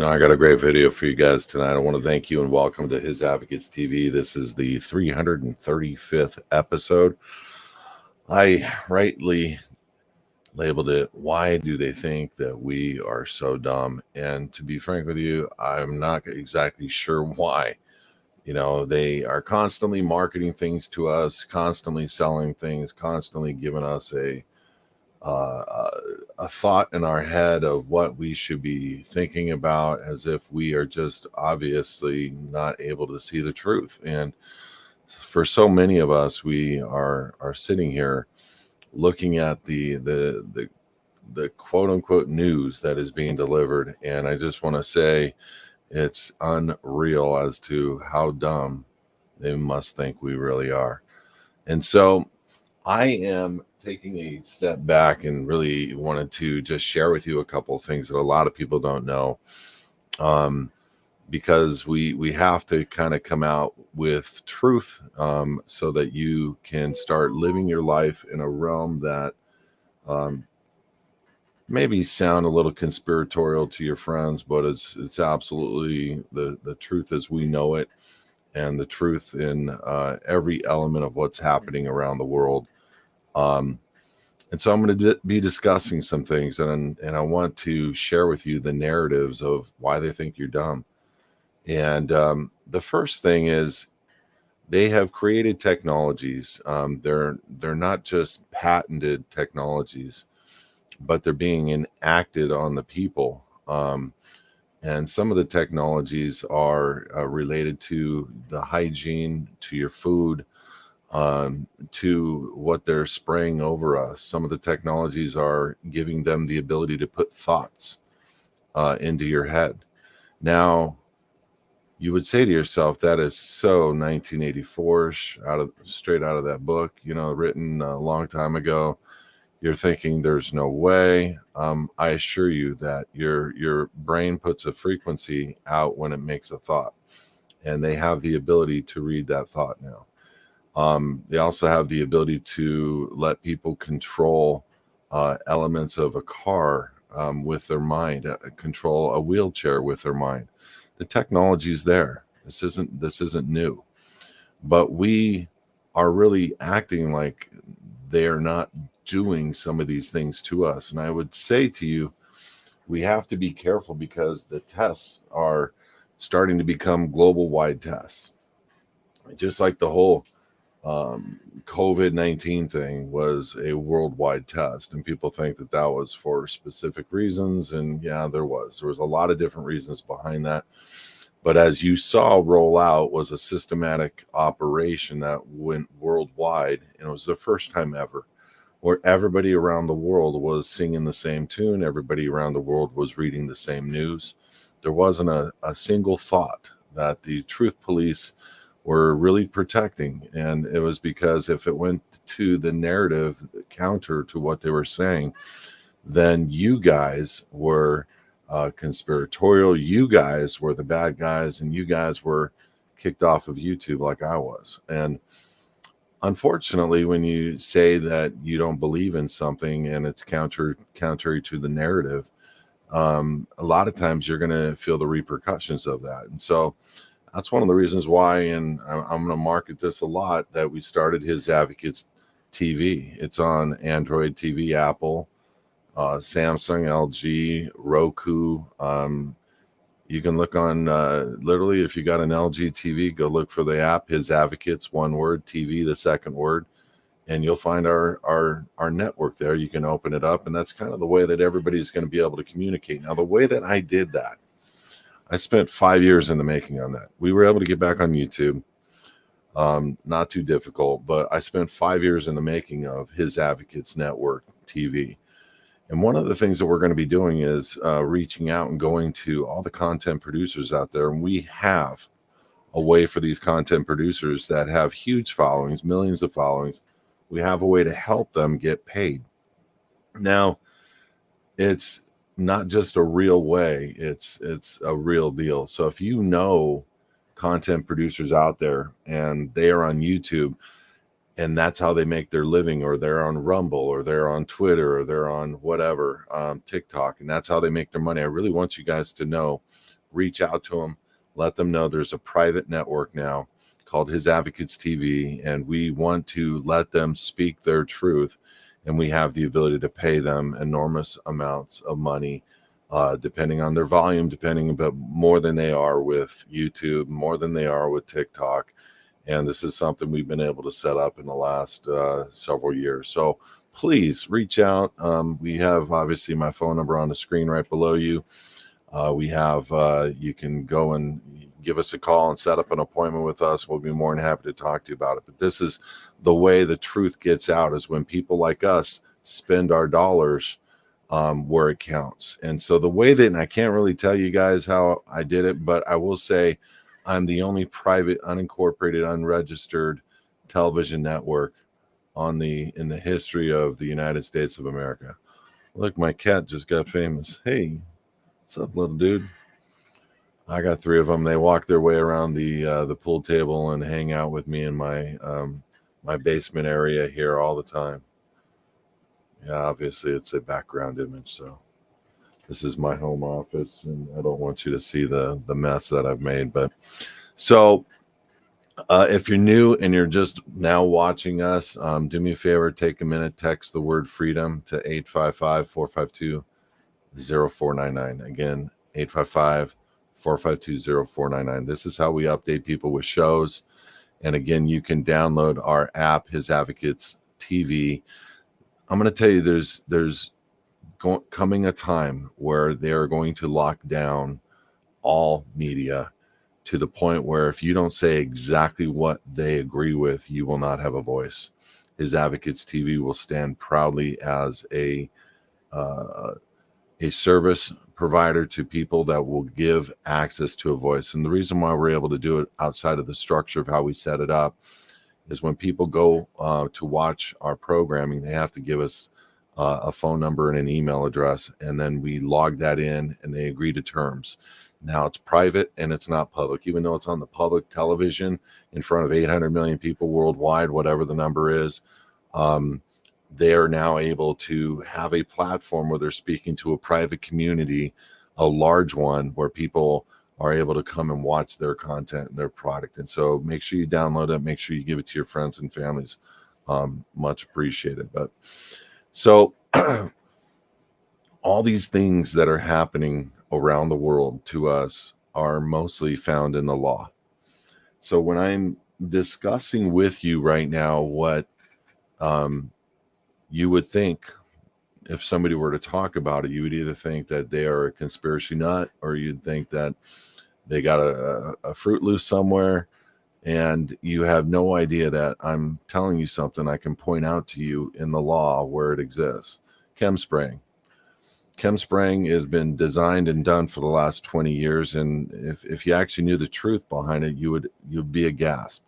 I got a great video for you guys tonight. I want to thank you and welcome to His Advocates TV. This is the 335th episode. I rightly labeled it, Why Do They Think That We Are So Dumb? And to be frank with you, I'm not exactly sure why. They are constantly marketing things to us, constantly selling things, constantly giving us a thought in our head of what we should be thinking about, as if we are just obviously not able to see the truth. And for so many of us, we are sitting here looking at the quote unquote news that is being delivered, and I just want to say it's unreal as to how dumb they must think we really are. And so I am taking a step back and really wanted to just share with you a couple of things that a lot of people don't know, because we have to kind of come out with truth, so that you can start living your life in a realm that maybe sound a little conspiratorial to your friends, but it's absolutely the truth as we know it, and the truth in every element of what's happening around the world. And so I'm going to be discussing some things, and I want to share with you the narratives of why they think you're dumb. And the first thing is they have created technologies. They're not just patented technologies, but they're being enacted on the people. And some of the technologies are related to the hygiene, to your food, to what they're spraying over us. Some of the technologies are giving them the ability to put thoughts into your head. Now, you would say to yourself, that is so 1984, straight out of that book, written a long time ago. You're thinking there's no way. I assure you that your brain puts a frequency out when it makes a thought, and they have the ability to read that thought now. They also have the ability to let people control elements of a car with their mind, control a wheelchair with their mind. The technology is there. This isn't new, but we are really acting like they are not doing some of these things to us. And I would say to you, we have to be careful, because the tests are starting to become global wide tests, just like the whole COVID-19 thing was a worldwide test, and people think that was for specific reasons. And yeah, there was a lot of different reasons behind that. But as you saw roll out, was a systematic operation that went worldwide. And it was the first time ever where everybody around the world was singing the same tune. Everybody around the world was reading the same news. There wasn't a single thought that the truth police were really protecting. And it was because if it went to the narrative counter to what they were saying, then you guys were conspiratorial. You guys were the bad guys, and you guys were kicked off of YouTube like I was. And unfortunately, when you say that you don't believe in something and it's contrary to the narrative, a lot of times you're going to feel the repercussions of that. And so that's one of the reasons why, and I'm going to market this a lot, that we started His Advocates TV. It's on Android TV, Apple, Samsung, LG, Roku. You can look on, literally, if you got an LG TV, go look for the app, His Advocates, one word, TV, the second word, and you'll find our network there. You can open it up, and that's kind of the way that everybody's going to be able to communicate. Now, the way that I did that, I spent 5 years in the making on that. We were able to get back on YouTube. Not too difficult, but I spent 5 years in the making of His Advocates Network TV. And one of the things that we're going to be doing is reaching out and going to all the content producers out there. And we have a way for these content producers that have huge followings, millions of followings. We have a way to help them get paid. Now, it's not just a real way, it's a real deal. So if you know content producers out there and they are on YouTube, and that's how they make their living, or they're on Rumble, or they're on Twitter, or they're on whatever, TikTok, and that's how they make their money. I really want you guys to know, reach out to them, let them know there's a private network now called HISadvocates TV, and we want to let them speak their truth, and we have the ability to pay them enormous amounts of money, depending on their volume, but more than they are with YouTube, more than they are with TikTok. And this is something we've been able to set up in the last several years. So please reach out. We have obviously my phone number on the screen right below you. We have, you can go and give us a call and set up an appointment with us. We'll be more than happy to talk to you about it. But this is the way the truth gets out, is when people like us spend our dollars where it counts. And so the way that, and I can't really tell you guys how I did it, but I will say I'm the only private, unincorporated, unregistered television network in the history of the United States of America. Look, my cat just got famous. Hey, what's up, little dude? I got 3 of them. They walk their way around the pool table and hang out with me in my my basement area here all the time. Yeah, obviously it's a background image, so this is my home office, and I don't want you to see the mess that I've made. But so if you're new and you're just now watching us, do me a favor, take a minute, text the word freedom to 855-452-0499. Again, 855-452-0499. This is how we update people with shows. And again, you can download our app, HISadvocates TV. I'm going to tell you, there's coming a time where they are going to lock down all media, to the point where if you don't say exactly what they agree with, you will not have a voice. HISadvocates TV will stand proudly as a service provider to people that will give access to a voice. And the reason why we're able to do it outside of the structure of how we set it up is when people go to watch our programming, they have to give us a phone number and an email address, and then we log that in and they agree to terms. Now it's private and it's not public, even though it's on the public television in front of 800 million people worldwide, whatever the number is. They are now able to have a platform where they're speaking to a private community, a large one, where people are able to come and watch their content and their product. And so make sure you download it, make sure you give it to your friends and families. Much appreciated. But so all these things that are happening around the world to us are mostly found in the law. So when I'm discussing with you right now what you would think, if somebody were to talk about it, you would either think that they are a conspiracy nut, or you'd think that they got a Fruit Loose somewhere, and you have no idea that I'm telling you something I can point out to you in the law where it exists. Chem spraying. Chem spraying has been designed and done for the last 20 years, and if you actually knew the truth behind it, you'd be aghast.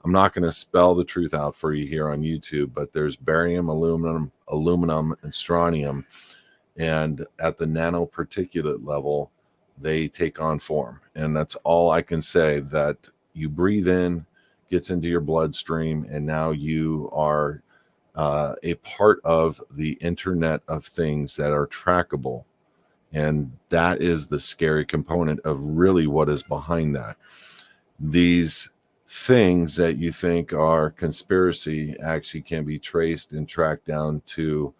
I'm not going to spell the truth out for you here on YouTube, but there's barium, aluminum, and strontium, and at the nanoparticulate level, they take on form. And that's all I can say, that you breathe in, gets into your bloodstream, and now you are a part of the Internet of Things that are trackable. And that is the scary component of really what is behind that. These things that you think are conspiracy actually can be traced and tracked down to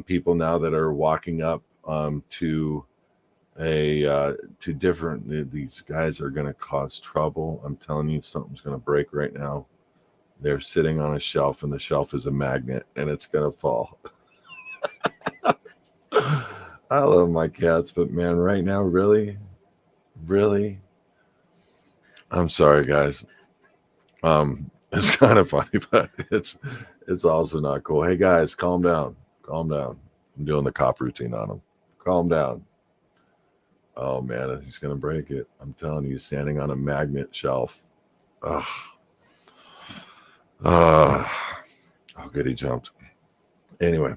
people now that are walking up to different. These guys are going to cause trouble. I'm telling you, something's going to break right now. They're sitting on a shelf, and the shelf is a magnet, and it's going to fall. I love my cats, but man, right now, really, I'm sorry, guys. It's kind of funny, but it's also not cool. Hey guys, calm down. I'm doing the cop routine on him. Calm down. Oh man, he's gonna break it. I'm telling you, standing on a magnet shelf. Oh, good, he jumped. Anyway,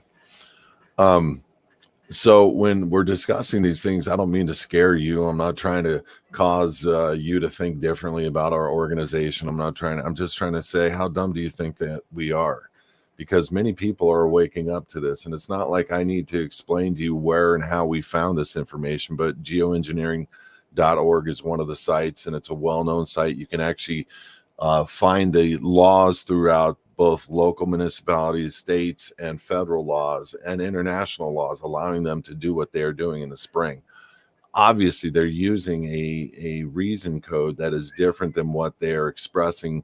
So when we're discussing these things, I don't mean to scare you. I'm not trying to cause you to think differently about our organization. I'm just trying to say, how dumb do you think that we are? Because many people are waking up to this. And it's not like I need to explain to you where and how we found this information, but geoengineering.org is one of the sites, and it's a well-known site. You can actually find the laws throughout both local municipalities, states, and federal laws and international laws, allowing them to do what they're doing in the spring. Obviously, they're using a reason code that is different than what they're expressing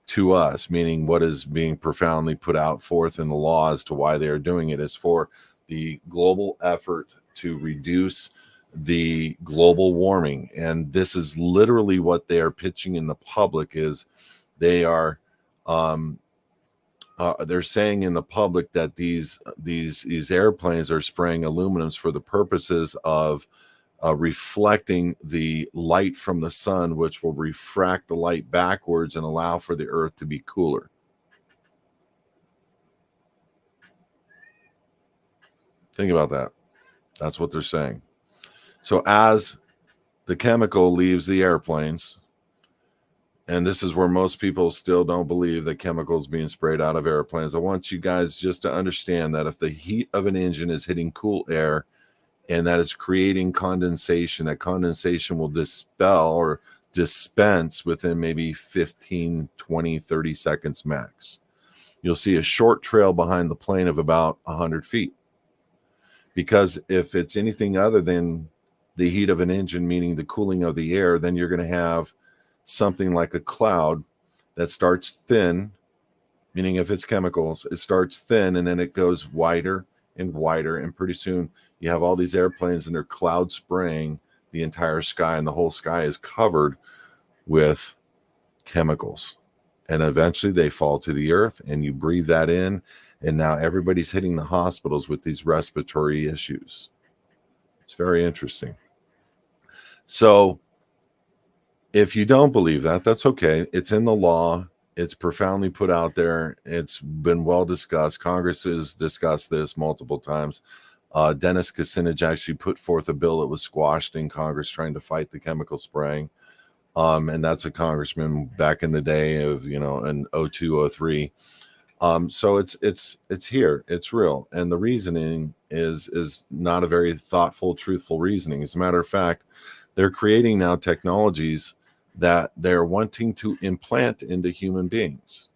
to us, meaning what is being profoundly put out forth in the law as to why they are doing it is for the global effort to reduce the global warming. And this is literally what they are pitching in the public. Is they are they're saying in the public that these airplanes are spraying aluminums for the purposes of reflecting the light from the sun, which will refract the light backwards and allow for the earth to be cooler. Think about that. That's what they're saying. So as the chemical leaves the airplanes, and this is where most people still don't believe that chemicals being sprayed out of airplanes, I want you guys just to understand that if the heat of an engine is hitting cool air and that it's creating condensation, that condensation will dispel or dispense within maybe 15, 20, 30 seconds max. You'll see a short trail behind the plane of about 100 feet. Because if it's anything other than the heat of an engine, meaning the cooling of the air, then you're going to have something like a cloud that starts thin, meaning if it's chemicals, it starts thin and then it goes wider and wider. And pretty soon you have all these airplanes and they're cloud spraying the entire sky, and the whole sky is covered with chemicals. And eventually they fall to the earth and you breathe that in. And now everybody's hitting the hospitals with these respiratory issues. It's very interesting. So if you don't believe that, that's okay. It's in the law. It's profoundly put out there. It's been well discussed. Congress has discussed this multiple times. Dennis Kucinich actually put forth a bill that was squashed in Congress trying to fight the chemical spraying. And that's a congressman back in the day of, in 02, 03. So it's here, it's real. And the reasoning is not a very thoughtful, truthful reasoning. As a matter of fact, they're creating now technologies that they're wanting to implant into human beings.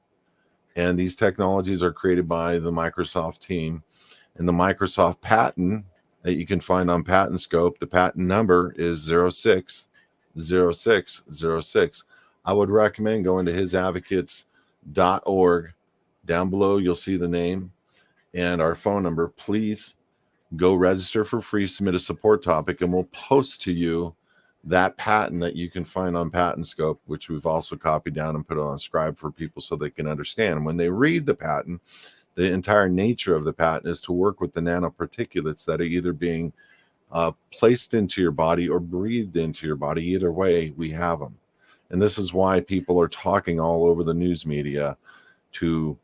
And these technologies are created by the Microsoft team. And the Microsoft patent that you can find on Patent Scope, the patent number is 060606. I would recommend going to HISadvocates.org. Down below, you'll see the name and our phone number. Please go register for free, submit a support topic, and we'll post to you that patent that you can find on Patent Scope, which we've also copied down and put on Scribe for people so they can understand. When they read the patent, the entire nature of the patent is to work with the nanoparticulates that are either being placed into your body or breathed into your body. Either way, we have them. And this is why people are talking all over the news media to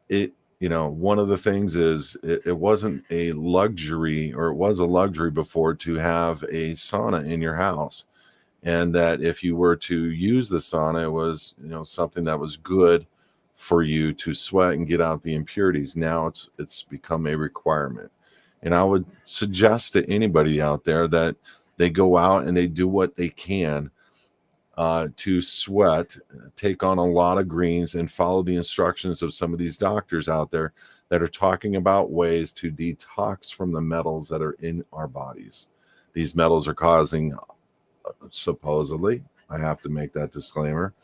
it. One of the things is it wasn't a luxury, or it was a luxury before, to have a sauna in your house. And that if you were to use the sauna, it was, something that was good for you to sweat and get out the impurities. Now it's become a requirement. And I would suggest to anybody out there that they go out and they do what they can to sweat, take on a lot of greens, and follow the instructions of some of these doctors out there that are talking about ways to detox from the metals that are in our bodies. These metals are causing, supposedly, I have to make that disclaimer,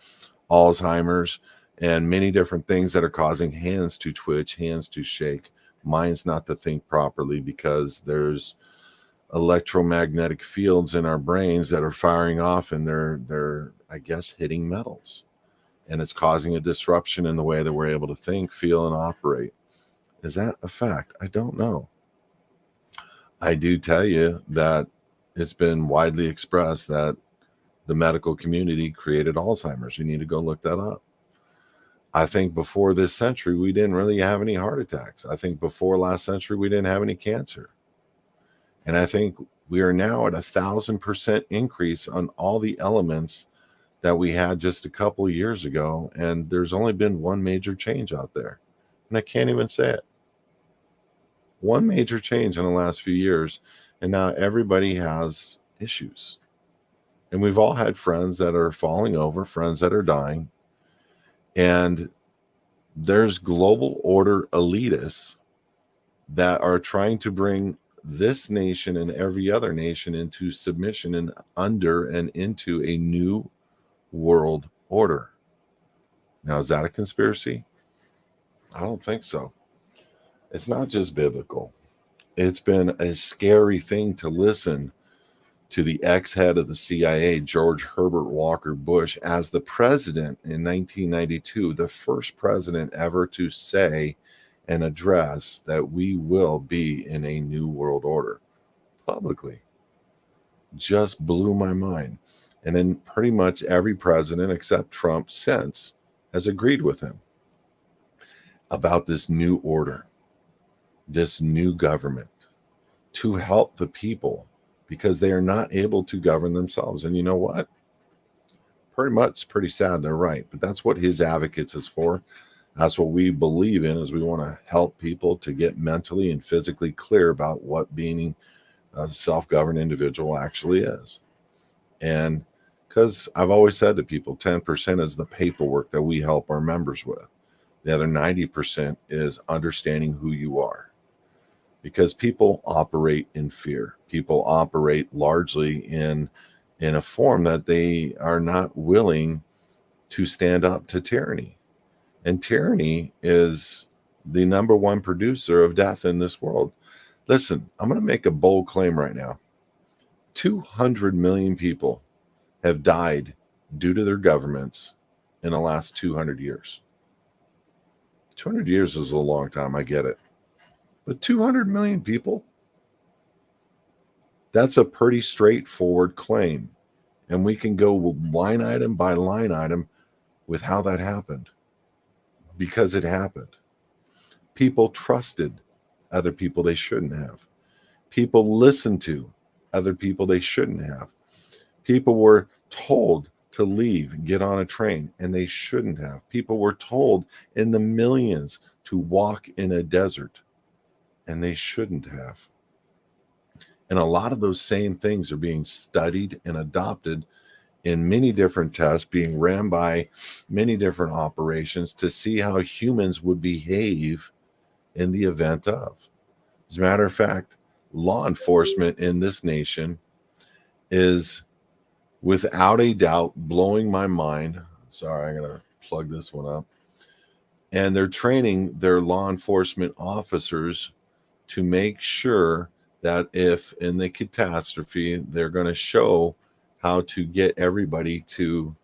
Alzheimer's, and many different things that are causing hands to twitch, hands to shake, minds not to think properly, because there's electromagnetic fields in our brains that are firing off, and they're I guess hitting metals, and it's causing a disruption in the way that we're able to think, feel, and operate. Is that a fact? I don't know. I do tell you that it's been widely expressed that the medical community created Alzheimer's. You need to go look that up. I think before this century, we didn't really have any heart attacks. I think before last century, we didn't have any cancer. And I think we are now at 1,000% increase on all the elements that we had just a couple of years ago. And there's only been one major change out there. And I can't even say it. One major change in the last few years. And now everybody has issues. And we've all had friends that are falling over, friends that are dying. And there's global order elitists that are trying to bring this nation and every other nation into submission and under and into a new world order. Now, is that a conspiracy? I don't think so. It's not just biblical. It's been a scary thing to listen to the ex-head of the CIA, George Herbert Walker Bush, as the president in 1992, the first president ever to say and address that we will be in a new world order publicly. Just blew my mind. And then pretty much every president except Trump since has agreed with him about this new order, this new government to help the people, because they are not able to govern themselves. And you know what? Pretty sad. They're right. But that's what his advocates is for. That's what we believe in, is we want to help people to get mentally and physically clear about what being a self-governed individual actually is. And because I've always said to people, 10% is the paperwork that we help our members with. The other 90% is understanding who you are. Because people operate in fear. People operate largely in a form that they are not willing to stand up to tyranny. And tyranny is the number one producer of death in this world. Listen, I'm going to make a bold claim right now. 200 million people have died due to their governments in the last 200 years. 200 years is a long time, I get it. But 200 million people? That's a pretty straightforward claim. And we can go line item by line item with how that happened. Because it happened. People trusted other people they shouldn't have. People listened to other people they shouldn't have. People were told to leave and get on a train, and they shouldn't have. People were told in the millions to walk in a desert, and they shouldn't have. And a lot of those same things are being studied and adopted in many different tests, being ran by many different operations to see how humans would behave in the event of. As a matter of fact, law enforcement in this nation is without a doubt blowing my mind. Sorry, I'm going to plug this one up. And they're training their law enforcement officers to make sure that if in the catastrophe, they're going to show how to get everybody to,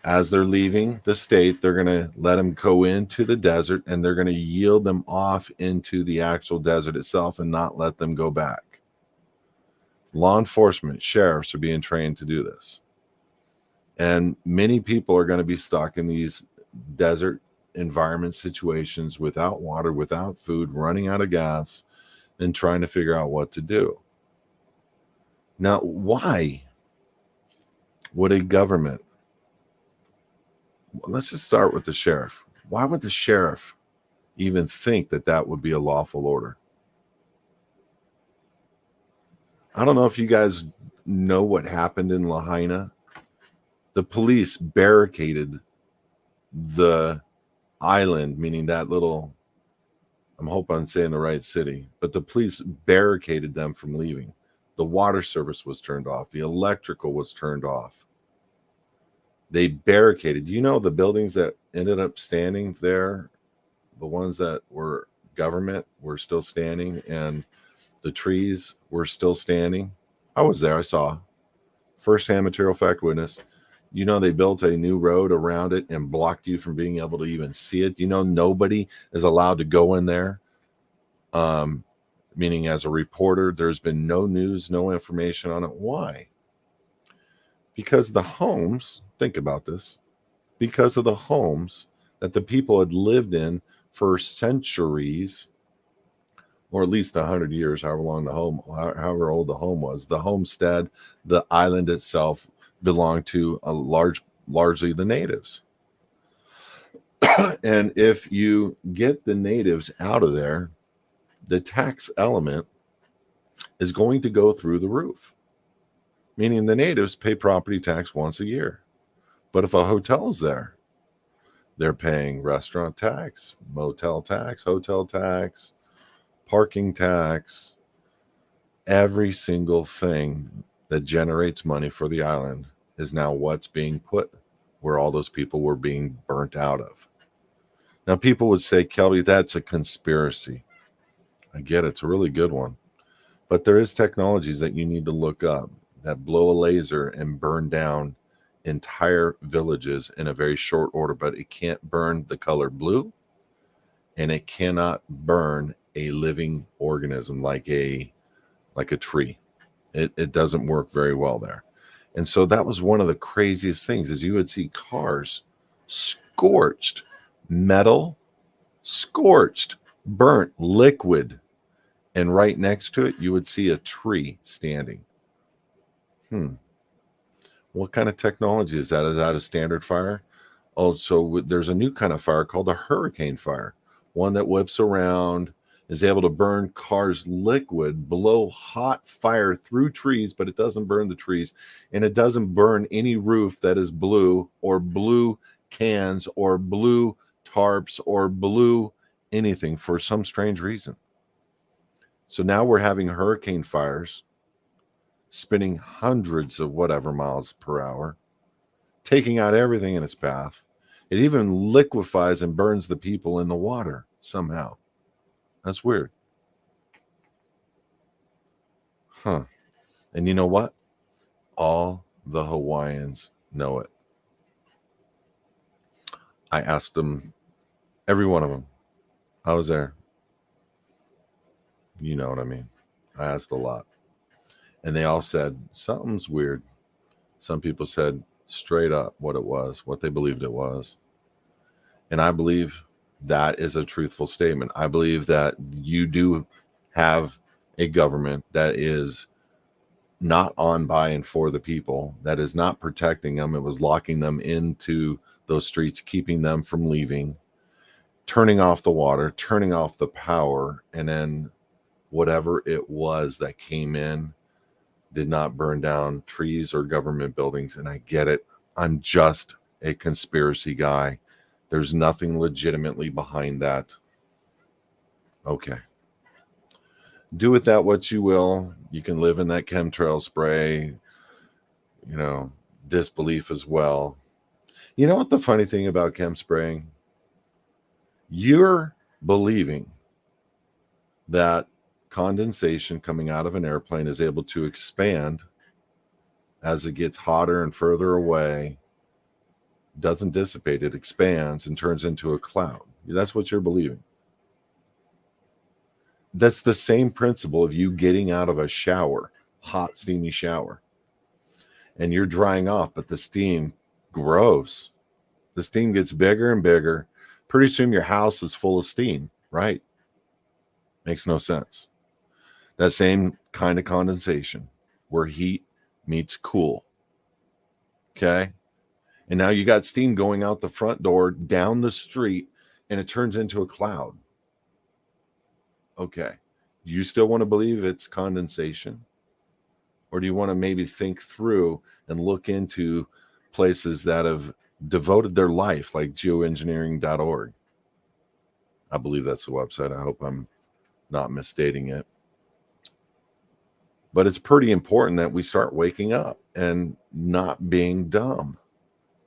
as they're leaving the state, they're going to let them go into the desert, and they're going to yield them off into the actual desert itself and not let them go back. Law enforcement, sheriffs are being trained to do this. And many people are going to be stuck in these desert environment situations without water, without food, running out of gas, and trying to figure out what to do. Now, why would a government, let's just start with the sheriff. Why would the sheriff even think that that would be a lawful order? I don't know if you guys know what happened in Lahaina. The police barricaded the island, meaning that little, I'm hoping I'm saying the right city, but the police barricaded them from leaving. The water service was turned off. The electrical was turned off. They barricaded. You know, the buildings that ended up standing there, the ones that were government, were still standing, and the trees were still standing. I was there. I saw. Firsthand material fact witness. You know, they built a new road around it and blocked you from being able to even see it. You know, nobody is allowed to go in there. Meaning as a reporter, there's been no news, no information on it. Why? because the homes, think about this, because of the homes that the people had lived in for centuries, or at least 100 years, however old the home was, the homestead, the island itself belonged to largely the natives. And if you get the natives out of there, the tax element is going to go through the roof, meaning the natives pay property tax once a year. But if a hotel's there, they're paying restaurant tax, motel tax, hotel tax, parking tax. Every single thing that generates money for the island is now what's being put where all those people were being burnt out of. Now, people would say, Kelby, that's a conspiracy. I get it. It's a really good one. But there is technologies that you need to look up that blow a laser and burn down entire villages in a very short order, but it can't burn the color blue, and it cannot burn a living organism like a tree. It doesn't work very well there. And so that was one of the craziest things, is you would see cars scorched, metal scorched, burnt, liquid, and right next to it you would see a tree standing. What kind of technology is that? Is that a standard fire? Oh, so there's a new kind of fire called a hurricane fire, one that whips around, is able to burn cars liquid, blow hot fire through trees, but it doesn't burn the trees, and it doesn't burn any roof that is blue, or blue cans, or blue tarps, or blue anything, for some strange reason. So now we're having hurricane fires spinning hundreds of whatever miles per hour, taking out everything in its path. It even liquefies and burns the people in the water somehow. That's weird. And you know what? All the Hawaiians know it. I asked them, every one of them. I was there. You know what I mean? I asked a lot. And they all said, something's weird. Some people said straight up what it was, what they believed it was. And I believe that is a truthful statement. I believe that you do have a government that is not on, by, and for the people, that is not protecting them. It was locking them into those streets, keeping them from leaving, turning off the water, turning off the power, and then whatever it was that came in did not burn down trees or government buildings. And I get it. I'm just a conspiracy guy. There's nothing legitimately behind that. Okay. Do with that what you will. You can live in that chemtrail spray, disbelief as well. You know what the funny thing about chem spraying? You're believing that condensation coming out of an airplane is able to expand as it gets hotter and further away, doesn't dissipate, it expands and turns into a cloud. That's what you're believing. That's the same principle of you getting out of a shower, hot, steamy shower, and you're drying off, but the steam grows. The steam gets bigger and bigger. Pretty soon your house is full of steam, right? Makes no sense. That same kind of condensation where heat meets cool. Okay? And now you got steam going out the front door, down the street, and it turns into a cloud. Okay. Do you still want to believe it's condensation? Or do you want to maybe think through and look into places that have devoted their life, like geoengineering.org? I believe that's the website. I hope I'm not misstating it. But it's pretty important that we start waking up and not being dumb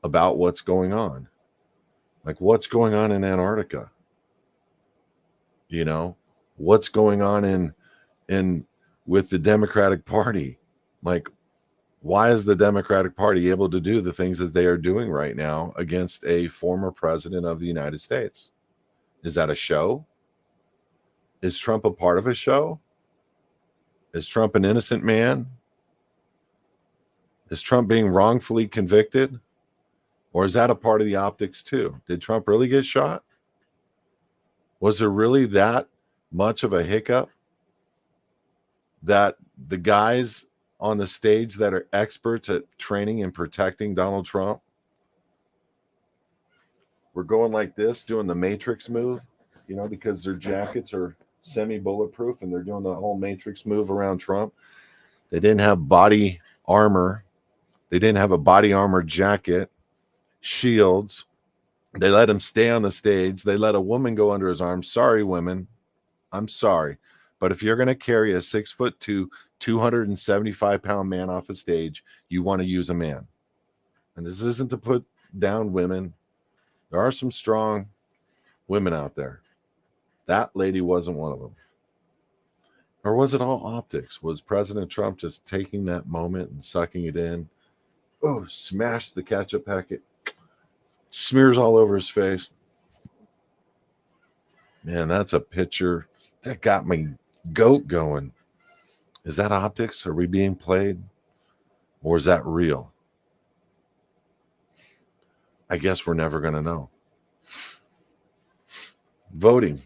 about what's going on. Like, what's going on in Antarctica? What's going on in with the Democratic Party? Like, why is the Democratic Party able to do the things that they are doing right now against a former president of the United States? Is that a show? Is Trump a part of a show? Is Trump an innocent man? Is Trump being wrongfully convicted? Or is that a part of the optics too? Did Trump really get shot? Was there really that much of a hiccup that the guys on the stage that are experts at training and protecting Donald Trump were going like this, doing the Matrix move, because their jackets are semi-bulletproof and they're doing the whole Matrix move around Trump? They didn't have body armor. They didn't have a body armor jacket, shields. They let him stay on the stage. They let a woman go under his arm. Sorry, women. I'm sorry. But if you're going to carry a 6'2", 275-pound man off a stage, you want to use a man. And this isn't to put down women. There are some strong women out there. That lady wasn't one of them. Or was it all optics? Was President Trump just taking that moment and sucking it in? Oh, smash the ketchup packet. Smears all over his face. Man, that's a picture that got my goat going. Is that optics? Are we being played? Or is that real? I guess we're never going to know. Voting.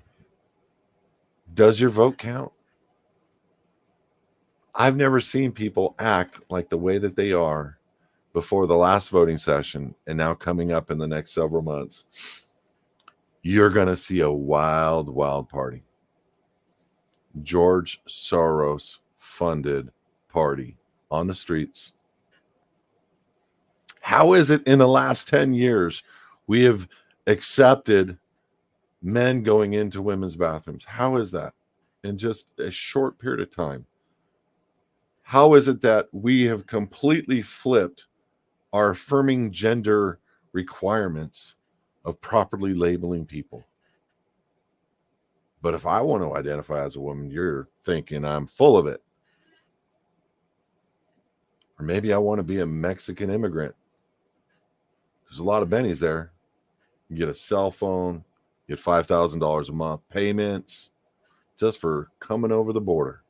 Does your vote count? I've never seen people act like the way that they are before the last voting session and now coming up in the next several months. You're going to see a wild, wild party. George Soros funded party on the streets. How is it in the last 10 years we have accepted men going into women's bathrooms? How is that in just a short period of time? How is it that we have completely flipped our affirming gender requirements of properly labeling people? But if I want to identify as a woman, you're thinking I'm full of it. Or maybe I want to be a Mexican immigrant. There's a lot of bennies there. You get a cell phone, get $5,000 a month payments just for coming over the border.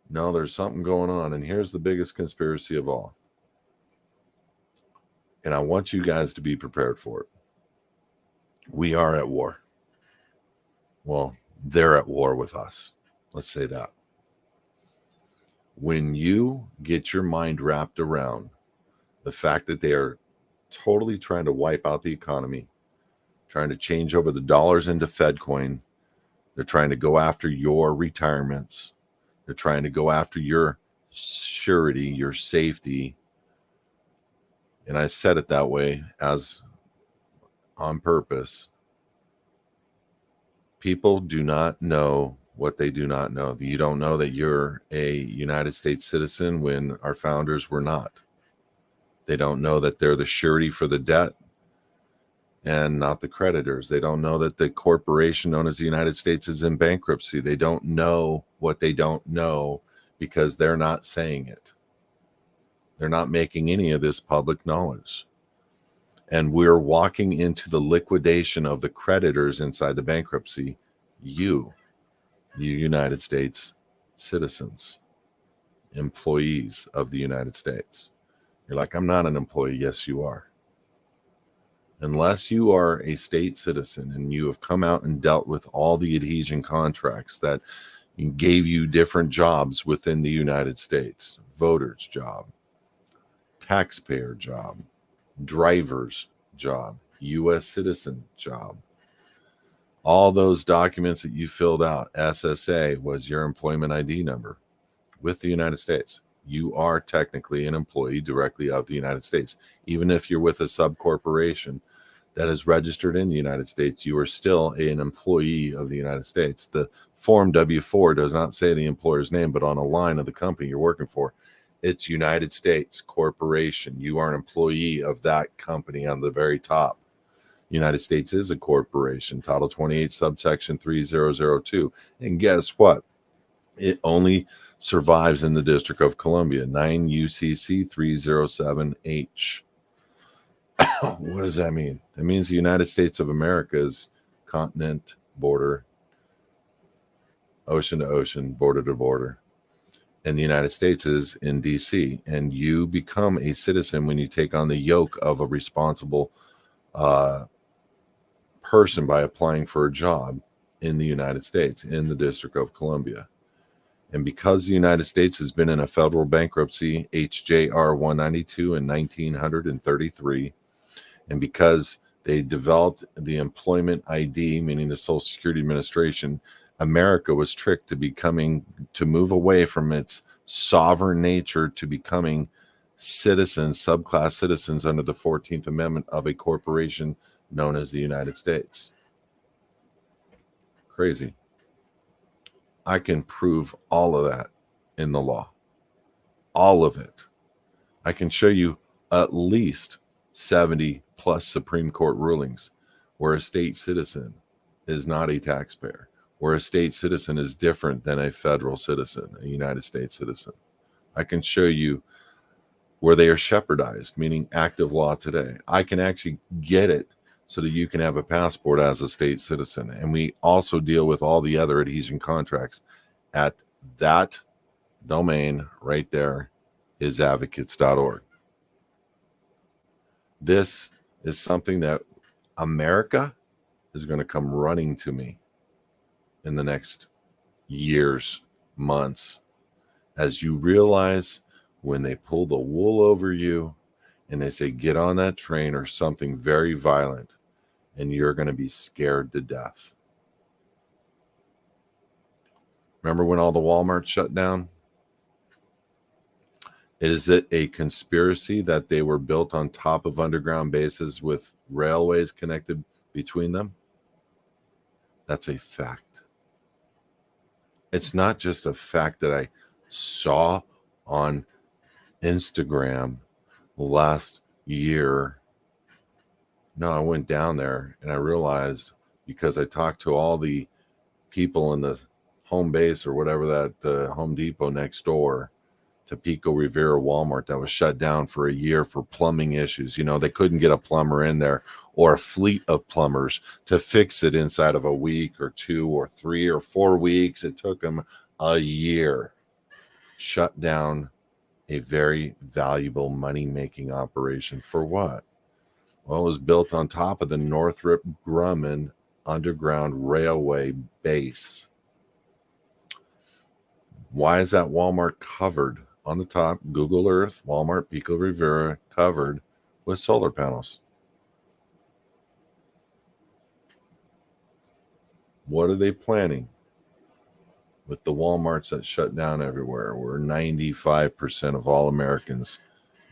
No, there's something going on. And here's the biggest conspiracy of all. And I want you guys to be prepared for it. We are at war. Well, they're at war with us. Let's say that. When you get your mind wrapped around the fact that they are totally trying to wipe out the economy, trying to change over the dollars into Fed coin, they're trying to go after your retirements, they're trying to go after your surety, your safety. And I said it that way as on purpose. People do not know what they do not know. You don't know that you're a United States citizen when our founders were not. They don't know that they're the surety for the debt and not the creditors. They don't know that the corporation known as the United States is in bankruptcy. They don't know what they don't know because they're not saying it. They're not making any of this public knowledge. And we're walking into the liquidation of the creditors inside the bankruptcy. You United States citizens, employees of the United States. You're like, I'm not an employee. Yes, you are. Unless you are a state citizen and you have come out and dealt with all the adhesion contracts that gave you different jobs within the United States, voter's job, taxpayer job, driver's job, U.S. citizen job. All those documents that you filled out, SSA was your employment ID number with the United States. You are technically an employee directly of the United States. Even if you're with a subcorporation that is registered in the United States, you are still an employee of the United States. The Form W-4 does not say the employer's name, but on a line of the company you're working for, it's United States Corporation. You are an employee of that company on the very top. United States is a corporation, Title 28, subsection 3002. And guess what? It only survives in the District of Columbia, 9 UCC 307H. What does that mean? That means the United States of America's continent, border, ocean to ocean, border to border. And the United States is in DC. And you become a citizen when you take on the yoke of a responsible person by applying for a job in the United States, in the District of Columbia. And because the United States has been in a federal bankruptcy, HJR 192 in 1933, and because they developed the Employment ID, meaning the Social Security Administration, America was tricked to move away from its sovereign nature to becoming citizens, subclass citizens under the 14th Amendment of a corporation known as the United States. Crazy. I can prove all of that in the law. All of it. I can show you at least 70 plus Supreme Court rulings where a state citizen is not a taxpayer, where a state citizen is different than a federal citizen, a United States citizen. I can show you where they are shepherdized, meaning active law today. I can actually get it so that you can have a passport as a state citizen. And we also deal with all the other adhesion contracts at that domain right there, HISadvocates.org. This is something that America is going to come running to me in the next years, months, as you realize when they pull the wool over you and they say, get on that train or something very violent, and you're going to be scared to death. Remember when all the Walmarts shut down? Is it a conspiracy that they were built on top of underground bases with railways connected between them? That's a fact. It's not just a fact that I saw on Instagram last year. No, I went down there and I realized, because I talked to all the people in the home base or whatever, that Home Depot next door to Pico Rivera Walmart that was shut down for a year for plumbing issues. You know, they couldn't get a plumber in there or a fleet of plumbers to fix it inside of a week or 2 or 3 or 4 weeks. It took them a year. Shut down a very valuable money-making operation for what? Well, it was built on top of the Northrop Grumman Underground Railway base. Why is that Walmart covered on the top? Google Earth, Walmart, Pico Rivera, covered with solar panels. What are they planning with the Walmarts that shut down everywhere, where 95% of all Americans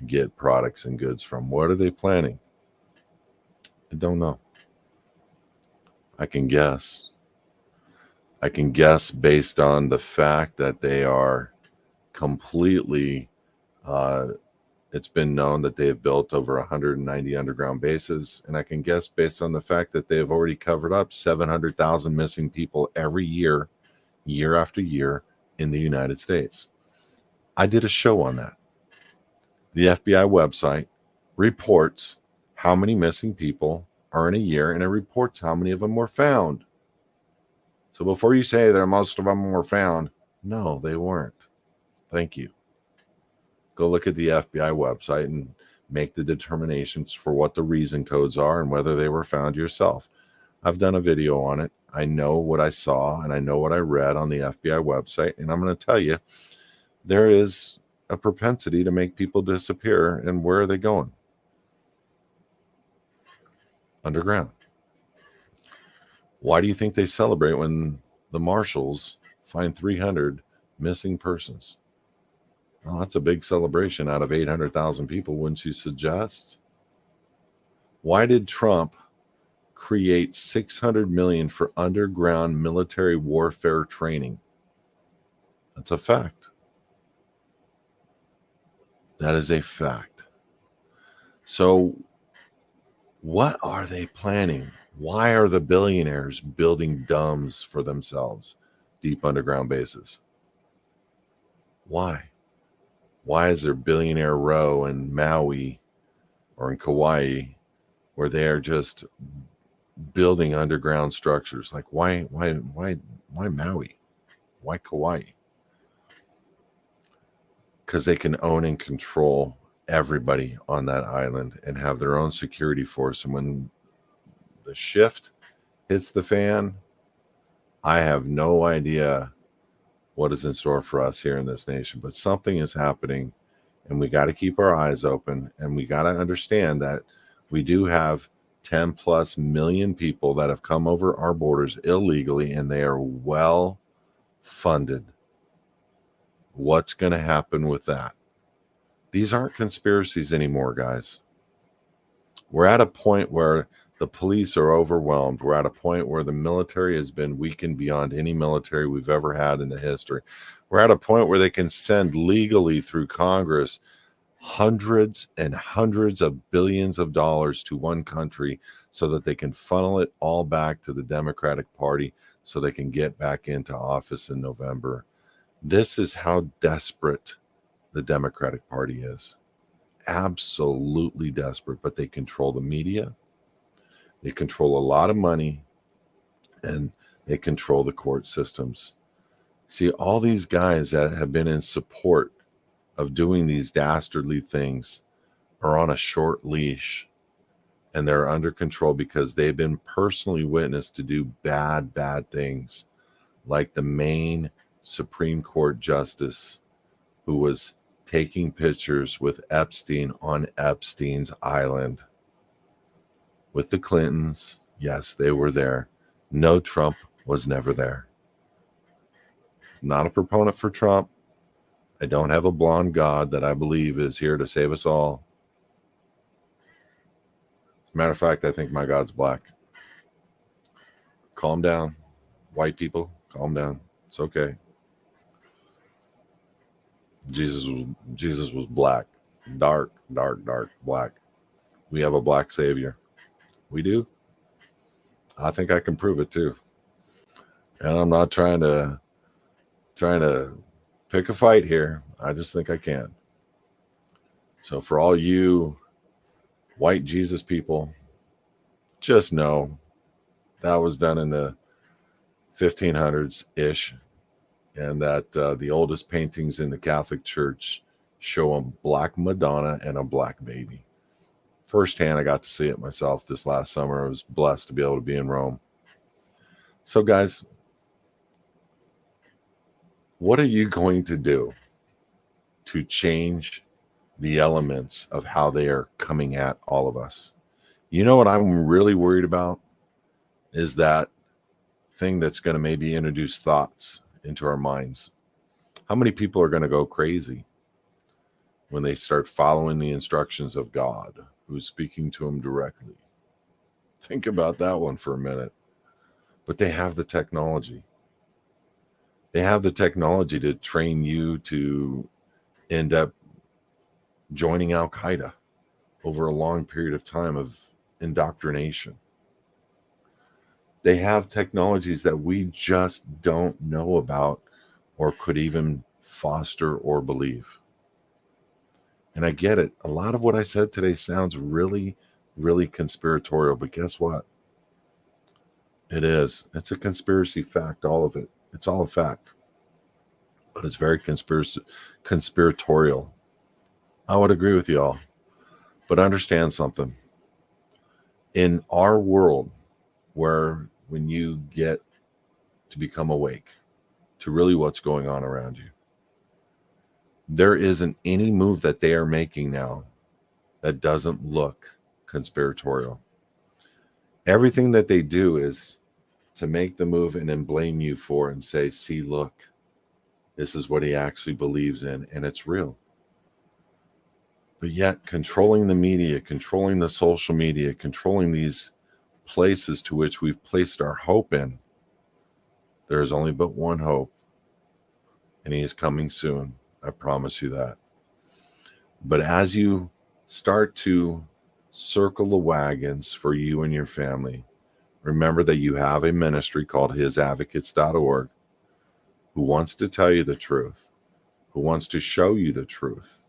get products and goods from? What are they planning? I don't know. I can guess. I can guess based on the fact that they are completely, it's been known that they have built over 190 underground bases. And I can guess based on the fact that they have already covered up 700,000 missing people every year, year after year in the United States. I did a show on that. The FBI website reports how many missing people are in a year, and it reports how many of them were found. So before you say that most of them were found, no, they weren't. Thank you. Go look at the FBI website and make the determinations for what the reason codes are and whether they were found yourself. I've done a video on it. I know what I saw and I know what I read on the FBI website. And I'm going to tell you, there is a propensity to make people disappear. And where are they going? Underground. Why do you think they celebrate when the marshals find 300 missing persons? Well, that's a big celebration out of 800,000 people, wouldn't you suggest? Why did Trump create $600 million for underground military warfare training? That's a fact. That is a fact. So what are they planning? Why are the billionaires building domes for themselves, deep underground bases? Why? Why is there Billionaire Row in Maui or in Kauai where they are just building underground structures? Like why Maui? Why Kauai? because they can own and control everybody on that island and have their own security force. And when the shift hits the fan, I have no idea what is in store for us here in this nation, but something is happening, and we got to keep our eyes open, and we got to understand that we do have 10 plus million people that have come over our borders illegally, and they are well funded. What's going to happen with that? These aren't conspiracies anymore, guys. We're at a point where the police are overwhelmed. We're at a point where the military has been weakened beyond any military we've ever had in the history. We're at a point where they can send legally through Congress hundreds and hundreds of billions of dollars to one country so that they can funnel it all back to the Democratic Party so they can get back into office in November. This is how desperate the Democratic Party is. Absolutely desperate, but they control the media. They control a lot of money, and they control the court systems. See, all these guys that have been in support of doing these dastardly things are on a short leash, and they're under control because they've been personally witnessed to do bad things, like the Maine Supreme Court justice who was taking pictures with Epstein on Epstein's Island. With the Clintons, yes, they were there. No, Trump was never there. Not a proponent for Trump. I don't have a blonde god that I believe is here to save us all. As a matter of fact, I think my God's black. Calm down. White people, calm down. It's okay. Jesus was black. Dark black. We have a black savior. We do. I think I can prove it too. And I'm not trying to pick a fight here. I just think I can. So for all you white Jesus people, just know that was done in the 1500s-ish, and that the oldest paintings in the Catholic Church show a black Madonna and a black baby. Firsthand, I got to see it myself this last summer. I was blessed to be able to be in Rome. So guys, what are you going to do to change the elements of how they are coming at all of us? You know what I'm really worried about is that thing that's going to maybe introduce thoughts into our minds. How many people are going to go crazy when they start following the instructions of God, who's speaking to them directly? Think about that one for a minute. But they have the technology. They have the technology to train you to end up joining Al-Qaeda over a long period of time of indoctrination. They have technologies that we just don't know about or could even foster or believe. And I get it. A lot of what I said today sounds really, really conspiratorial, but guess what? It is. It's a conspiracy fact, all of it. It's all a fact. But it's very conspiratorial. I would agree with you all. But understand something. In our world, where when you get to become awake to really what's going on around you, there isn't any move that they are making now that doesn't look conspiratorial. Everything that they do is to make the move and then blame you for and say, see, look, this is what he actually believes in, and it's real. But yet controlling the media, controlling the social media, controlling these places to which we've placed our hope in, there is only but one hope, and he is coming soon. I promise you that. But as you start to circle the wagons for you and your family, remember that you have a ministry called HISadvocates.org who wants to tell you the truth, who wants to show you the truth,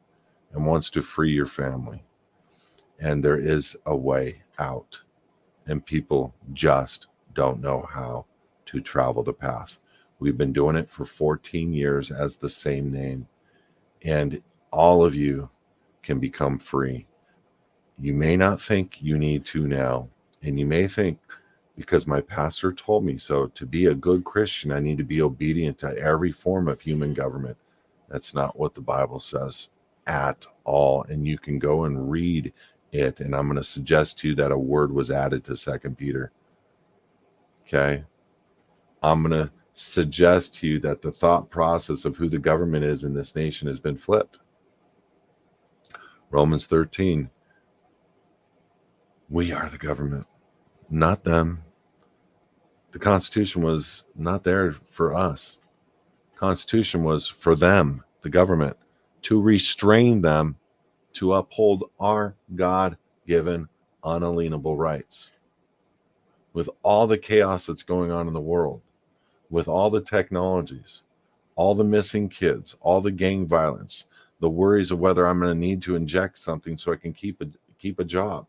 and wants to free your family. And there is a way out, and people just don't know how to travel the path. We've been doing it for 14 years as the same name. And all of you can become free. You may not think you need to now, and you may think, because my pastor told me so, to be a good Christian, I need to be obedient to every form of human government. That's not what the Bible says at all. And you can go and read it. And I'm going to suggest to you that a word was added to 2 Peter. Okay. I'm going to suggest to you that the thought process of who the government is in this nation has been flipped. Romans 13. We are the government, not them. The Constitution was not there for us. Constitution was for them, the government, to restrain them, to uphold our God-given unalienable rights. With all the chaos that's going on in the world, with all the technologies, all the missing kids, all the gang violence, the worries of whether I'm going to need to inject something so I can keep a job.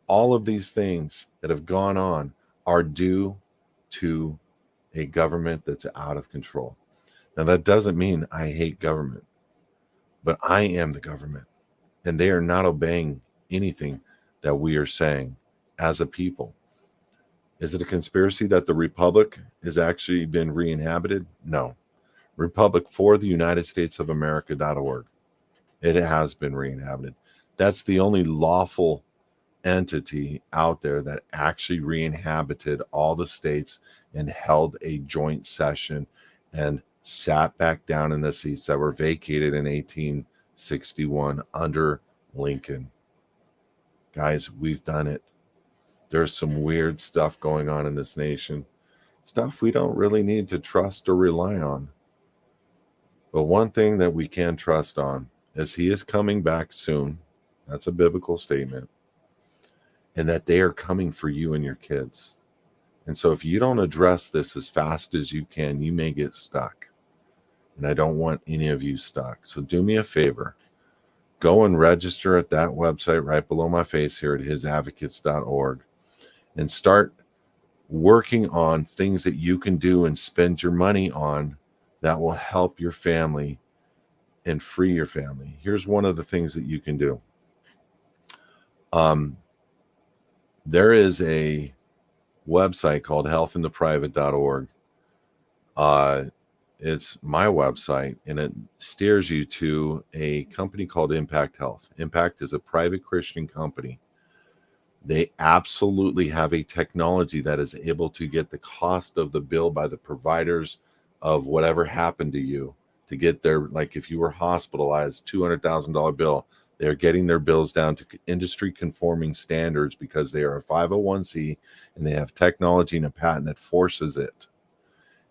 All of these things that have gone on are due to a government that's out of control. Now, that doesn't mean I hate government, but I am the government, and they are not obeying anything that we are saying as a people. Is it a conspiracy that the Republic has actually been re-inhabited? No. Republic for the United States of America.org. It has been re-inhabited. That's the only lawful entity out there that actually re-inhabited all the states and held a joint session and sat back down in the seats that were vacated in 1861 under Lincoln. Guys, we've done it. There's some weird stuff going on in this nation, stuff we don't really need to trust or rely on. But one thing that we can trust on is he is coming back soon. That's a biblical statement. And that they are coming for you and your kids. And so if you don't address this as fast as you can, you may get stuck. And I don't want any of you stuck. So do me a favor. Go and register at that website right below my face here at HISadvocates.org and start working on things that you can do and spend your money on that will help your family and free your family. Here's one of the things that you can do. There is a website called healthintheprivate.org. It's my website, and it steers you to a company called Impact Health. Impact is a private Christian company. They absolutely have a technology that is able to get the cost of the bill by the providers of whatever happened to you to get their, like if you were hospitalized, $200,000 bill. They're getting their bills down to industry conforming standards because they are a 501c and they have technology and a patent that forces it.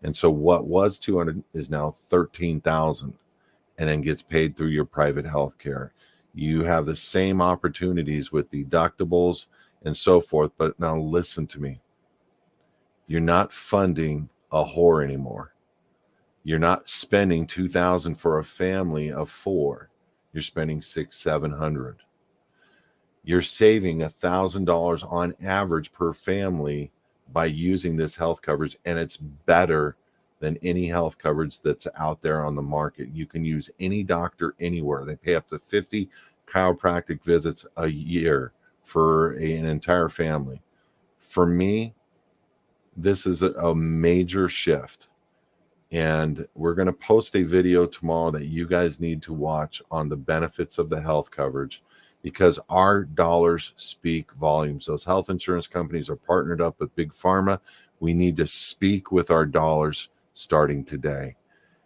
And so what was 200 is now 13,000 and then gets paid through your private health care. You have the same opportunities with deductibles and so forth. But now listen to me. You're not funding a whore anymore. You're not spending $2,000 for a family of 4. You're spending $600-700. You're saving $1,000 on average per family by using this health coverage, and it's better than any health coverage that's out there on the market. You can use any doctor anywhere. They pay up to 50 chiropractic visits a year for an entire family. For me, this is a major shift. And we're going to post a video tomorrow that you guys need to watch on the benefits of the health coverage, because our dollars speak volumes. Those health insurance companies are partnered up with Big Pharma. We need to speak with our dollars starting today.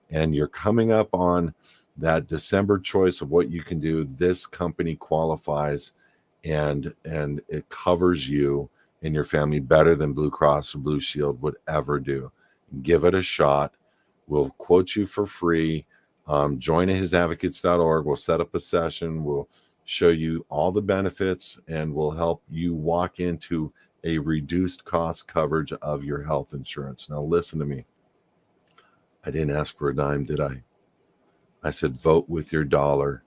And you're coming up on that December choice of what you can do. This company qualifies and it covers you and your family better than Blue Cross or Blue Shield would ever do. Give it a shot. We'll quote you for free. Join at HISadvocates.org. We'll set up a session. We'll show you all the benefits, and we'll help you walk into a reduced cost coverage of your health insurance. Now, listen to me. I didn't ask for a dime, did I? I said, vote with your dollar.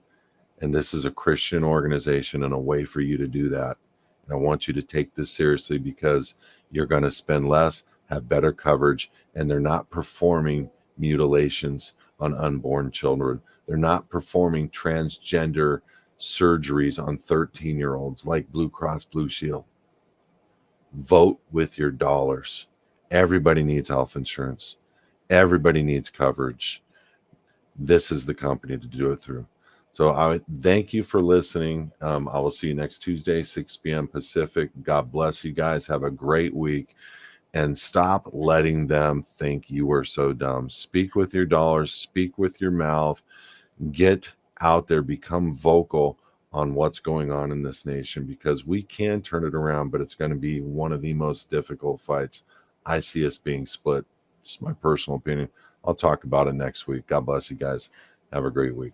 And this is a Christian organization and a way for you to do that. And I want you to take this seriously, because you're going to spend less, have better coverage, and they're not performing mutilations on unborn children. They're not performing transgender surgeries on 13-year-olds like Blue Cross Blue Shield. Vote with your dollars. Everybody needs health insurance. Everybody needs coverage. This is the company to do it through. So I thank you for listening. I will see you next Tuesday, 6 p.m. Pacific. God bless you guys. Have a great week. And stop letting them think you are so dumb. Speak with your dollars. Speak with your mouth. Get out there. Become vocal on what's going on in this nation, because we can turn it around, but it's going to be one of the most difficult fights. I see us being split. Just my personal opinion. I'll talk about it next week. God bless you guys. Have a great week.